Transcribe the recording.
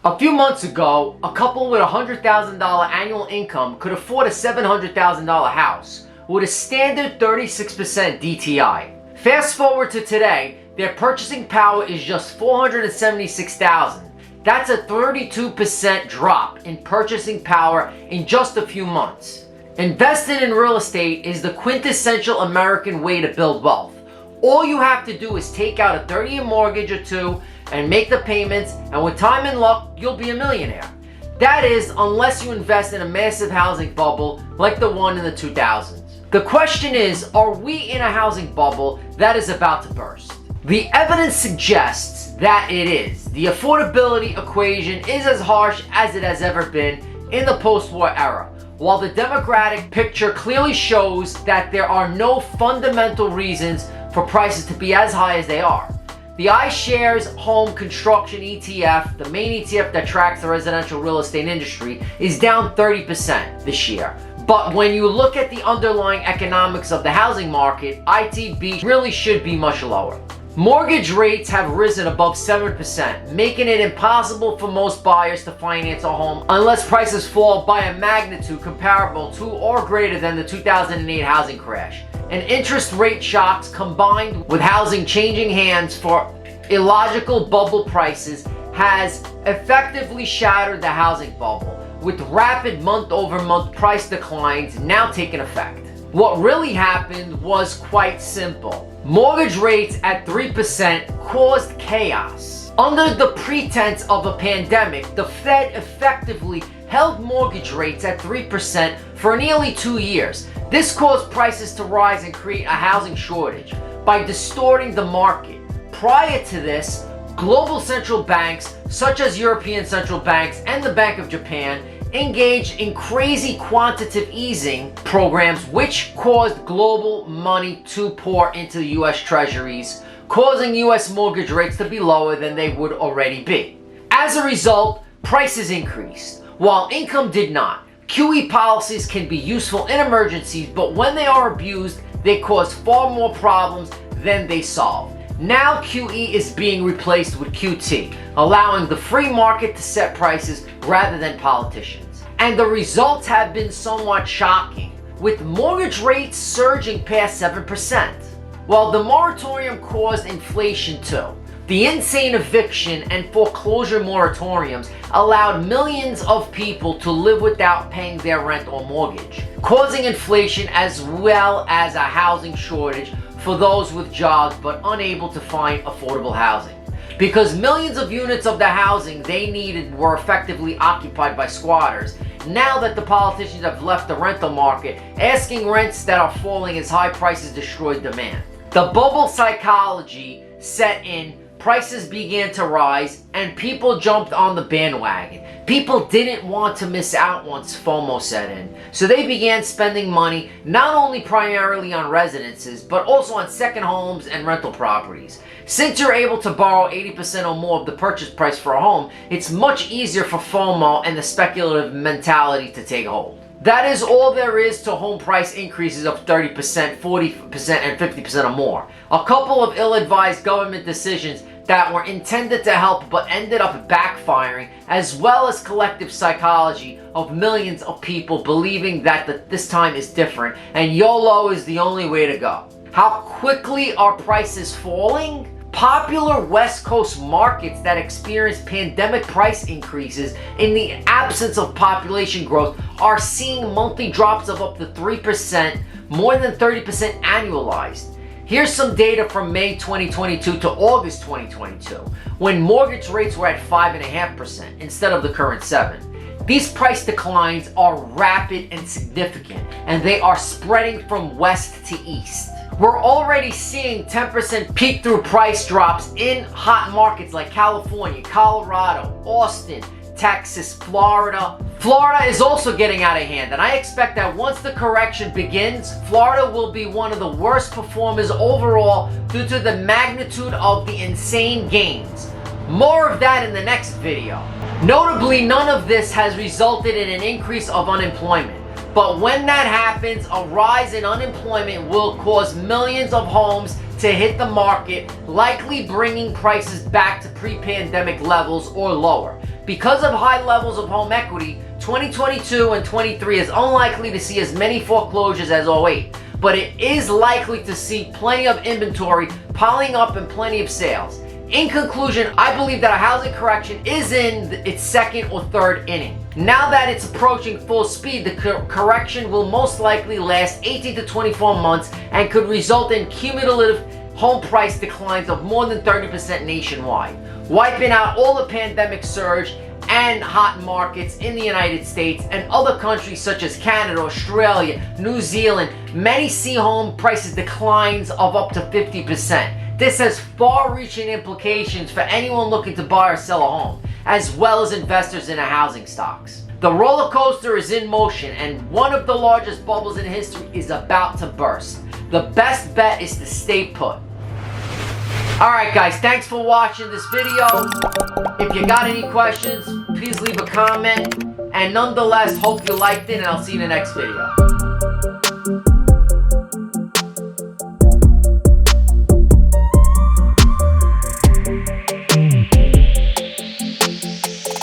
A few months ago, a couple with a $100,000 annual income could afford a $700,000 house with a standard 36% DTI. Fast forward to today, their purchasing power is just $476,000. That's a 32% drop in purchasing power in just a few months. Investing in real estate is the quintessential American way to build wealth. All you have to do is take out a 30-year mortgage or two and make the payments, and with time and luck, you'll be a millionaire. That is, unless you invest in a massive housing bubble like the one in the 2000s. The question is, are we in a housing bubble that is about to burst? The evidence suggests that it is. The affordability equation is as harsh as it has ever been in the post-war era, while the demographic picture clearly shows that there are no fundamental reasons for prices to be as high as they are. The iShares Home Construction ETF, the main ETF that tracks the residential real estate industry, is down 30% this year. But when you look at the underlying economics of the housing market, ITB really should be much lower. Mortgage rates have risen above 7%, making it impossible for most buyers to finance a home unless prices fall by a magnitude comparable to or greater than the 2008 housing crash. And interest rate shocks combined with housing changing hands for illogical bubble prices has effectively shattered the housing bubble, with rapid month-over-month price declines now taking effect. What really happened was quite simple. Mortgage rates at 3% caused chaos. Under the pretense of a pandemic, the Fed effectively held mortgage rates at 3% for nearly 2 years. This caused prices to rise and create a housing shortage by distorting the market. Prior to this, global central banks, such as European central banks and the Bank of Japan, engaged in crazy quantitative easing programs which caused global money to pour into the US treasuries, causing US mortgage rates to be lower than they would already be. As a result, prices increased, while income did not. QE policies can be useful in emergencies, but when they are abused, they cause far more problems than they solve. Now QE is being replaced with QT, allowing the free market to set prices rather than politicians. And the results have been somewhat shocking, with mortgage rates surging past 7%. While the moratorium caused inflation too, the insane eviction and foreclosure moratoriums allowed millions of people to live without paying their rent or mortgage, causing inflation as well as a housing shortage for those with jobs but unable to find affordable housing. Because millions of units of the housing they needed were effectively occupied by squatters, now that the politicians have left the rental market, asking rents that are falling as high prices destroyed demand. The bubble psychology set in, prices began to rise, and people jumped on the bandwagon. People didn't want to miss out once FOMO set in, so they began spending money not only primarily on residences, but also on second homes and rental properties. Since you're able to borrow 80% or more of the purchase price for a home, it's much easier for FOMO and the speculative mentality to take hold. That is all there is to home price increases of 30%, 40%, and 50% or more. A couple of ill-advised government decisions that were intended to help but ended up backfiring, as well as collective psychology of millions of people believing that this time is different and YOLO is the only way to go. How quickly are prices falling? Popular West Coast markets that experience pandemic price increases in the absence of population growth are seeing monthly drops of up to 3%, more than 30% annualized. Here's some data from May 2022 to August 2022, when mortgage rates were at 5.5% instead of the current 7%. These price declines are rapid and significant, and they are spreading from west to east. We're already seeing 10% peek-through price drops in hot markets like California, Colorado, Austin, Texas, Florida. Florida is also getting out of hand, and I expect that once the correction begins, Florida will be one of the worst performers overall due to the magnitude of the insane gains. More of that in the next video. Notably, none of this has resulted in an increase of unemployment. But when that happens, a rise in unemployment will cause millions of homes to hit the market, likely bringing prices back to pre-pandemic levels or lower. Because of high levels of home equity, 2022 and 23 is unlikely to see as many foreclosures as '08, but it is likely to see plenty of inventory piling up and plenty of sales. In conclusion, I believe that a housing correction is in its second or third inning. Now that it's approaching full speed, the correction will most likely last 18 to 24 months and could result in cumulative home price declines of more than 30% nationwide, wiping out all the pandemic surge and hot markets in the United States and other countries such as Canada, Australia, New Zealand. Many see home prices declines of up to 50%. This has far-reaching implications for anyone looking to buy or sell a home, as well as investors in housing stocks. The roller coaster is in motion, and one of the largest bubbles in history is about to burst. The best bet is to stay put. Alright guys, thanks for watching this video. If you got any questions, please leave a comment. And nonetheless, hope you liked it, and I'll see you in the next video.